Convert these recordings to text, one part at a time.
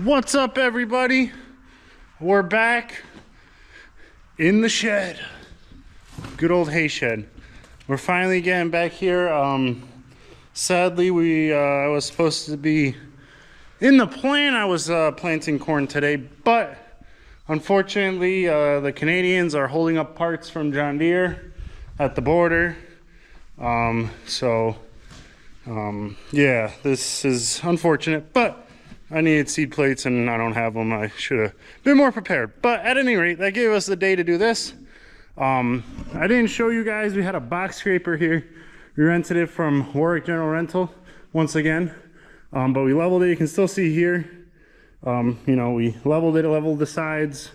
What's up, everybody? We're back in the shed. Good old hay shed. We're finally getting back here. Sadly, I was supposed to be in the plan. I was planting corn today, but unfortunately, the Canadians are holding up parts from John Deere at the border. Yeah, this is unfortunate, but I needed seed plates and I don't have them. I should have been more prepared. But at any rate, that gave us the day to do this. I didn't show you guys, we had a box scraper here. We rented it from Warwick General Rental once again. But we leveled it. You can still see here. You know, we leveled it, leveled the sides.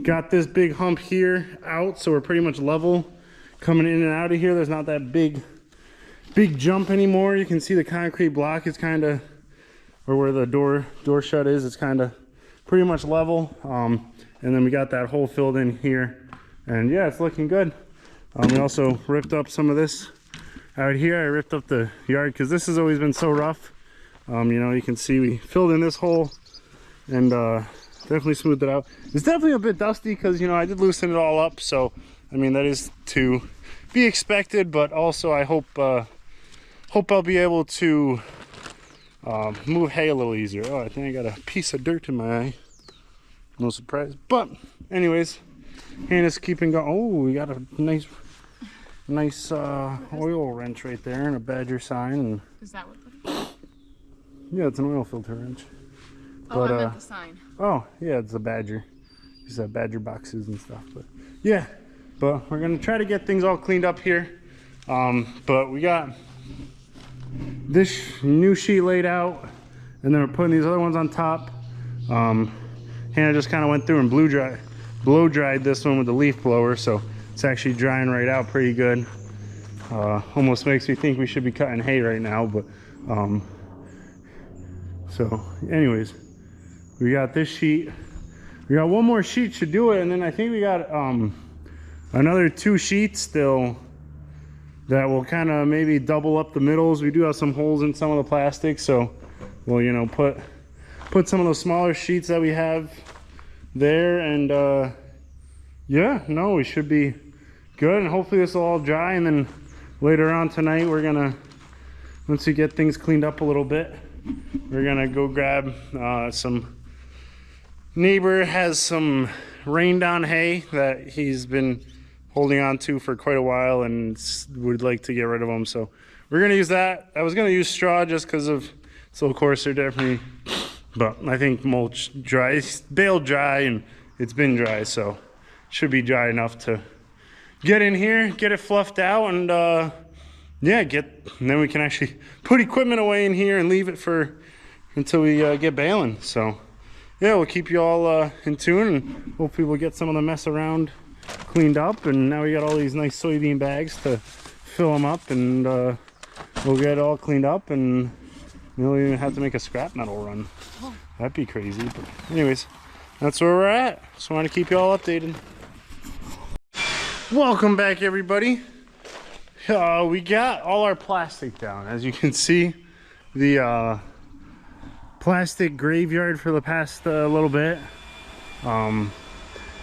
Got this big hump here out, so we're pretty much level coming in and out of here. There's not that big jump anymore. You can see the concrete block is kind of, or where the door shut is, it's kind of pretty much level. And then we got that hole filled in here, and yeah, it's looking good. We also ripped up some of this out here. I ripped up the yard because this has always been so rough. You know, you can see we filled in this hole and definitely smoothed it out. It's definitely a bit dusty because, you know, I did loosen it all up, so I mean, that is to be expected, but also I hope I'll be able to move hay a little easier. Oh, I think I got a piece of dirt in my eye. No surprise. But anyways, Hannah's keeping going. Oh, we got a nice oil wrench right there and a Badger sign. And is that what that is? Yeah, it's an oil filter wrench. Oh, I meant the sign. Oh, yeah, it's a Badger. These are Badger boxes and stuff. But yeah, but we're gonna try to get things all cleaned up here. But we got this new sheet laid out, and then we're putting these other ones on top. Hannah just kind of went through and blow dried this one with the leaf blower, so it's actually drying right out pretty good. Almost makes me think we should be cutting hay right now, but so anyways, we got this sheet. We got one more sheet to do it, and then I think we got another 2 sheets still that will kind of maybe double up the middles. We do have some holes in some of the plastic, so we'll, you know, put some of those smaller sheets that we have there, and yeah, no, we should be good, and hopefully this will all dry. And then later on tonight, we're gonna, once we get things cleaned up a little bit, we're gonna go grab some, neighbor has some rain down hay that he's been holding on to for quite a while and would like to get rid of them, so we're gonna use that. I was gonna use straw just because of it's a little coarser, definitely, but I think mulch dry, it's baled dry and it's been dry, so it should be dry enough to get in here, get it fluffed out, and yeah, and then we can actually put equipment away in here and leave it for until we get baling. So yeah, we'll keep you all in tune, and hopefully we'll get some of the mess around cleaned up. And now we got all these nice soybean bags to fill them up, and we'll get it all cleaned up, and we'll even have to make a scrap metal run. That'd be crazy. But anyways, that's where we're at. Just want to keep you all updated. Welcome back, everybody. We got all our plastic down. As you can see, the plastic graveyard for the past little bit.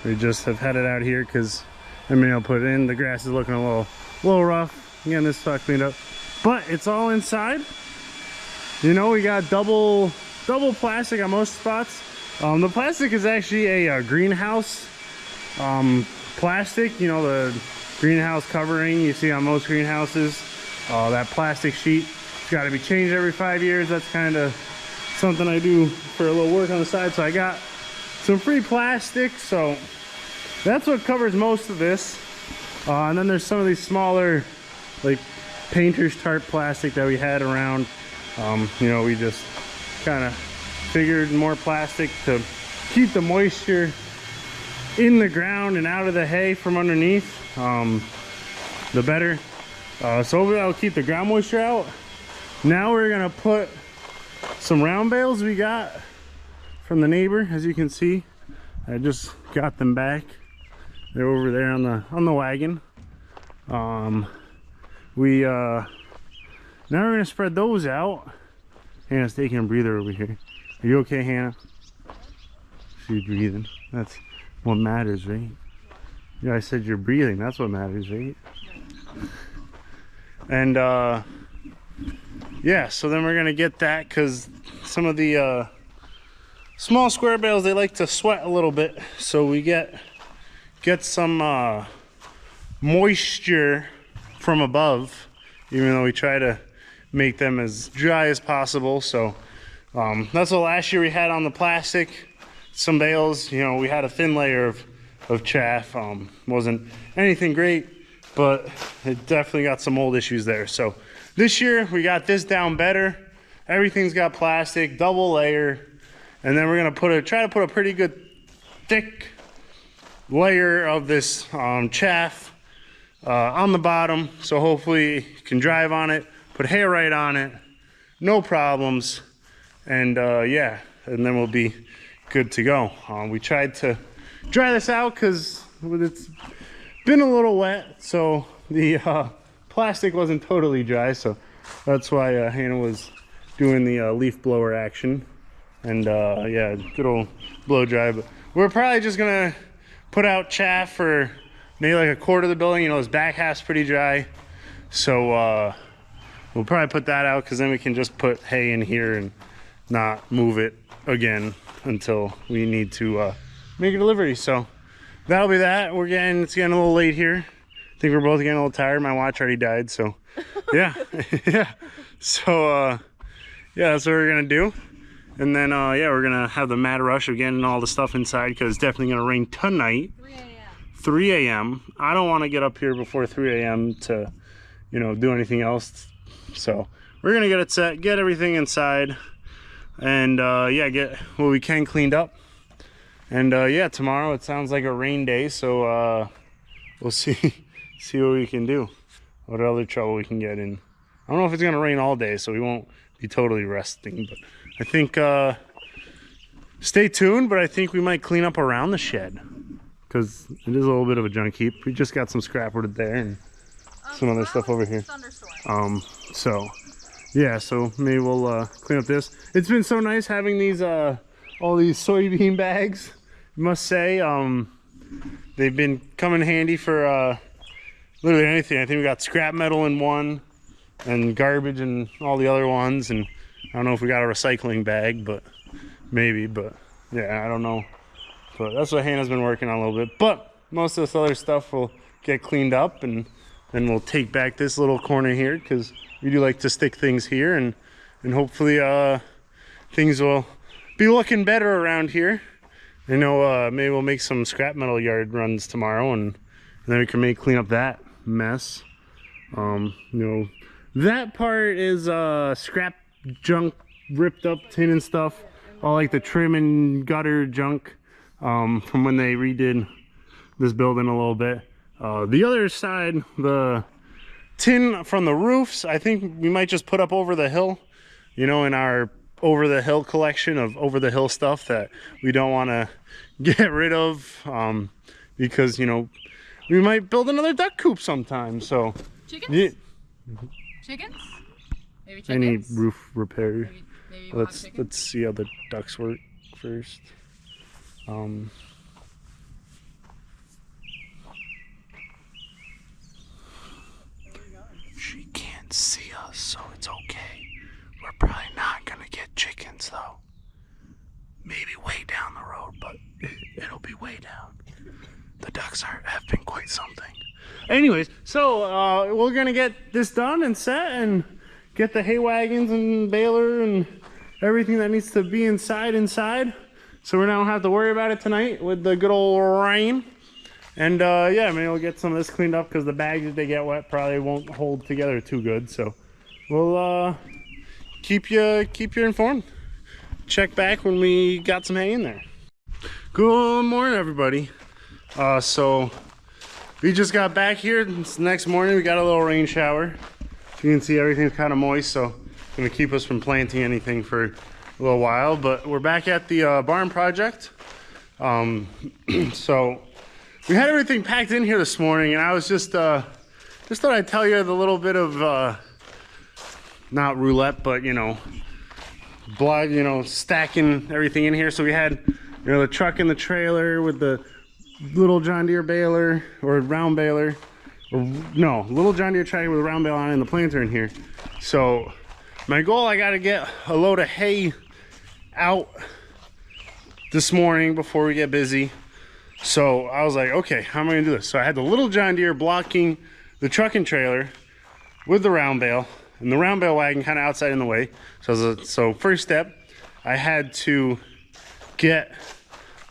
We just have had it out here because I mean, I'll put it in. The grass is looking a little rough. Again, this stuff cleaned up, but it's all inside. You know, we got double plastic on most spots. The plastic is actually a greenhouse plastic. You know, the greenhouse covering you see on most greenhouses. That plastic sheet, it's got to be changed every 5 years. That's kind of something I do for a little work on the side. So I got some free plastic, so that's what covers most of this. And then there's some of these smaller, like painter's tarp plastic that we had around. You know, we just kind of figured more plastic to keep the moisture in the ground and out of the hay from underneath, the better. So that'll keep the ground moisture out. Now we're gonna put some round bales we got from the neighbor. As you can see, I just got them back. They're over there on the wagon. Now we're gonna spread those out. Hannah's taking a breather over here. Are you okay, Hannah? She's breathing. That's what matters, right? Yeah, I said you're breathing. That's what matters, right? And yeah, so then we're gonna get that because some of the small square bales, they like to sweat a little bit, so we get some moisture from above, even though we try to make them as dry as possible. So that's what last year we had on the plastic. Some bales, you know, we had a thin layer of chaff. Wasn't anything great, but it definitely got some mold issues there. So this year we got this down better. Everything's got plastic, double layer, and then we're gonna try to put a pretty good thick layer of this chaff on the bottom, so hopefully you can drive on it, put hay right on it, no problems, and yeah, and then we'll be good to go. We tried to dry this out because it's been a little wet, so the plastic wasn't totally dry, so that's why Hannah was doing the leaf blower action. And yeah, good old blow dry. But we're probably just gonna put out chaff for maybe like a quarter of the building. You know, this back half's pretty dry, so we'll probably put that out because then we can just put hay in here and not move it again until we need to make a delivery. So that'll be that. It's getting a little late here. I think we're both getting a little tired. My watch already died, so yeah. Yeah, so yeah, that's what we're gonna do. And then yeah, we're gonna have the mad rush of getting all the stuff inside because it's definitely gonna rain tonight. 3 a.m. I don't want to get up here before 3 a.m. to, you know, do anything else. So we're gonna get it set, get everything inside, and yeah, get what we can cleaned up. And yeah, tomorrow it sounds like a rain day, so we'll see what we can do, what other trouble we can get in. I don't know if it's gonna rain all day, so we won't be totally resting, but I think stay tuned. But I think we might clean up around the shed because it is a little bit of a junk heap. We just got some scrap wood there and some other stuff over here. So yeah, so maybe we'll clean up this. It's been so nice having these all these soybean bags, I must say. They've been coming handy for literally anything. I think we got scrap metal in one and garbage and all the other ones, and I don't know if we got a recycling bag, but maybe. But yeah, I don't know. But that's what Hannah's been working on a little bit. But most of this other stuff will get cleaned up, and then we'll take back this little corner here because we do like to stick things here, and hopefully things will be looking better around here. You know, maybe we'll make some scrap metal yard runs tomorrow, and then we can clean up that mess. You know, that part is scrap junk, ripped up tin and stuff, all like the trim and gutter junk from when they redid this building a little bit. The other side, the tin from the roofs, I think we might just put up over the hill, you know, in our over the hill collection of over the hill stuff that we don't want to get rid of, because, you know, we might build another duck coop sometime. So chickens? Yeah. Chickens? Maybe chickens? I need roof repair. Maybe we'll Let's see how the ducks work first. She can't see us, so it's okay. We're probably not gonna get chickens though. Maybe way down the road, but it'll be way down. The ducks have been quite something. Anyways, so we're gonna get this done and set and get the hay wagons and baler and everything that needs to be inside, so we don't have to worry about it tonight with the good old rain. And yeah, maybe we'll get some of this cleaned up because the bags, if they get wet, probably won't hold together too good. So we'll keep you informed. Check back when we got some hay in there. Good morning, everybody. So we just got back here. It's the next morning. We got a little rain shower. You can see everything's kind of moist, so it's gonna keep us from planting anything for a little while. But we're back at the barn project. So we had everything packed in here this morning, and I was just thought I'd tell you the little bit of not roulette, but you know, stacking everything in here. So we had You know, the truck and the trailer with the little John Deere baler or round baler, or no, little John Deere tractor with a round baler on it and the planter in here. So my goal, I got to get a load of hay out this morning before we get busy. So I was like, okay, how am I gonna do this? So I had the little John Deere blocking the truck and trailer with the round bale, and the round bale wagon kind of outside in the way. So first step, I had to get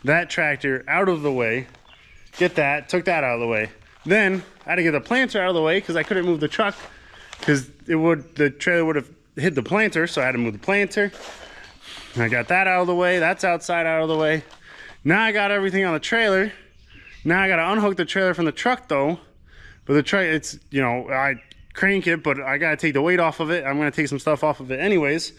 that tractor out of the way, took that out of the way. Then I had to get the planter out of the way because I couldn't move the truck because the trailer would have hit the planter, so I had to move the planter. And I got that out of the way, that's outside out of the way. Now I got everything on the trailer. Now I gotta unhook the trailer from the truck though. But the truck, it's, you know, I crank it, but I gotta take the weight off of it. I'm gonna take some stuff off of it anyways.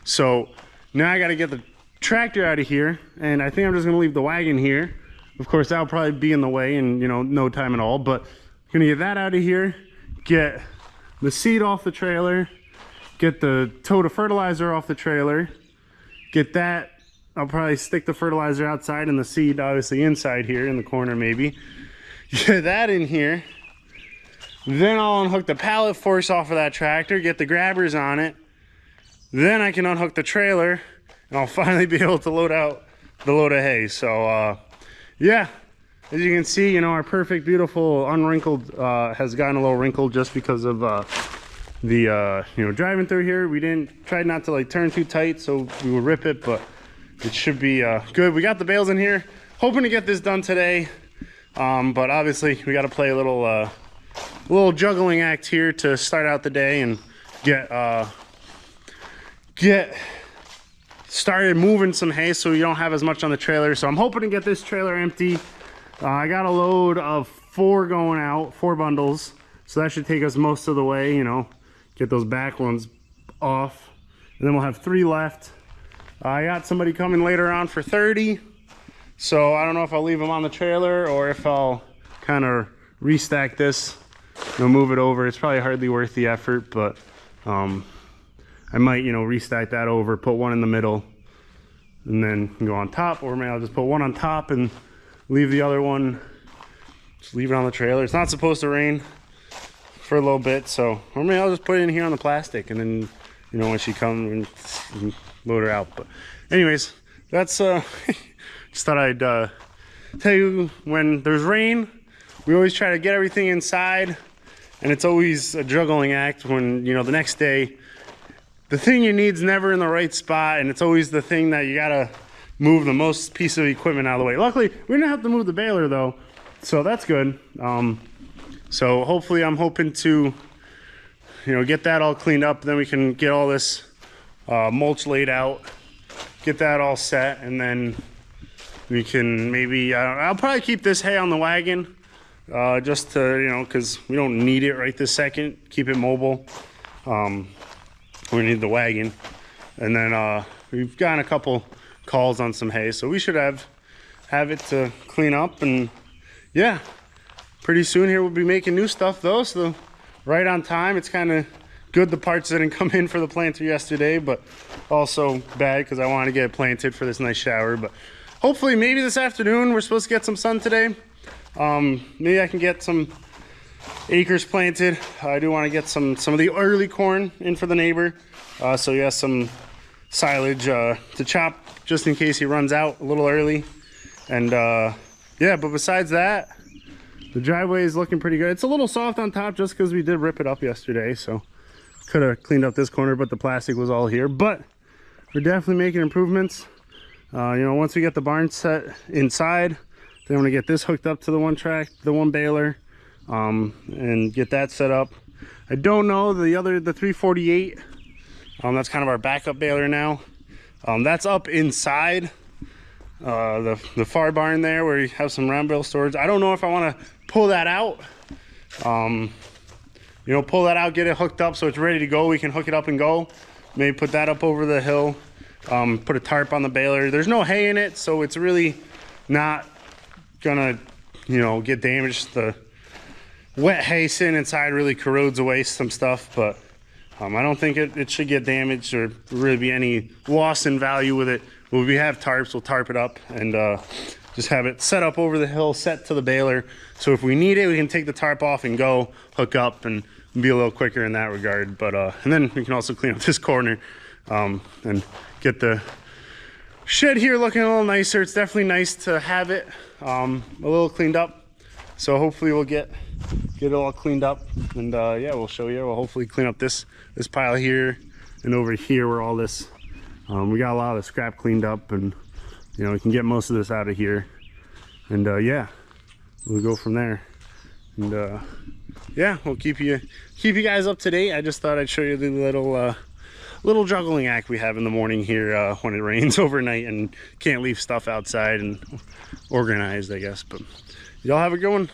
So now I gotta get the tractor out of here, and I think I'm just gonna leave the wagon here. Of course, that'll probably be in the way in, you know, no time at all, but I'm gonna get that out of here, get the seat off the trailer, get the tote of fertilizer off the trailer, get that. I'll probably stick the fertilizer outside and the seed obviously inside here in the corner maybe. Get that in here. Then I'll unhook the pallet force off of that tractor, get the grabbers on it. Then I can unhook the trailer and I'll finally be able to load out the load of hay. So yeah, as you can see, you know, our perfect, beautiful, unwrinkled has gotten a little wrinkled just because of you know, driving through here. We tried not to like turn too tight so we would rip it, but it should be good. We got the bales in here, hoping to get this done today, but obviously we got to play a little juggling act here to start out the day and get started moving some hay so we don't have as much on the trailer. So I'm hoping to get this trailer empty. I got a load of 4 going out, 4 bundles, so that should take us most of the way, you know, get those back ones off, and then we'll have 3 left. I got somebody coming later on for 30, so I don't know if I'll leave them on the trailer or if I'll kind of restack this, you know, move it over. It's probably hardly worth the effort, but I might, you know, restack that over, put one in the middle, and then go on top, or maybe I'll just put one on top and leave the other one, just leave it on the trailer. It's not supposed to rain for a little bit, so, or maybe I'll just put it in here on the plastic, and then, you know, when she comes and load her out. But anyways, that's just thought I'd tell you, when there's rain, we always try to get everything inside, and it's always a juggling act when, you know, the next day the thing you need is never in the right spot, and it's always the thing that you gotta move the most piece of equipment out of the way. Luckily we didn't have to move the baler though, so that's good. So hopefully, I'm hoping to, you know, get that all cleaned up, then we can get all this mulch laid out, get that all set, and then we can maybe, I'll probably keep this hay on the wagon just to, you know, because we don't need it right this second, keep it mobile. We need the wagon, and then we've gotten a couple calls on some hay, so we should have it to clean up. And yeah, pretty soon here we'll be making new stuff though, so right on time. It's kind of good the parts didn't come in for the planter yesterday, but also bad because I wanted to get it planted for this nice shower. But hopefully maybe this afternoon, we're supposed to get some sun today. Maybe I can get some acres planted. I do want to get some of the early corn in for the neighbor, so he has some silage to chop just in case he runs out a little early. And yeah, but besides that, the driveway is looking pretty good. It's a little soft on top just because we did rip it up yesterday, so could have cleaned up this corner, but the plastic was all here. But we're definitely making improvements. You know, once we get the barn set inside, then I'm gonna get this hooked up to the one baler, and get that set up. I don't know the 348, that's kind of our backup baler now. That's up inside the far barn there where you have some round bale storage. I don't know if I want to pull that out, you know, pull that out, get it hooked up so it's ready to go. We can hook it up and go. Maybe put that up over the hill, put a tarp on the baler. There's no hay in it, so it's really not gonna, you know, get damaged. The wet hay sitting inside really corrodes away some stuff, but I don't think it should get damaged or really be any loss in value with it we have tarps, we'll tarp it up and just have it set up over the hill, set to the baler. So if we need it, we can take the tarp off and go hook up and be a little quicker in that regard. But and then we can also clean up this corner and get the shed here looking a little nicer. It's definitely nice to have it a little cleaned up. So hopefully we'll get it all cleaned up, and yeah, we'll show you. We'll hopefully clean up this pile here and over here where all this we got a lot of the scrap cleaned up, and you know, we can get most of this out of here, and yeah, we'll go from there. And yeah, we'll keep you guys up to date. I just thought I'd show you the little juggling act we have in the morning here when it rains overnight and can't leave stuff outside and organized, I guess. But y'all have a good one.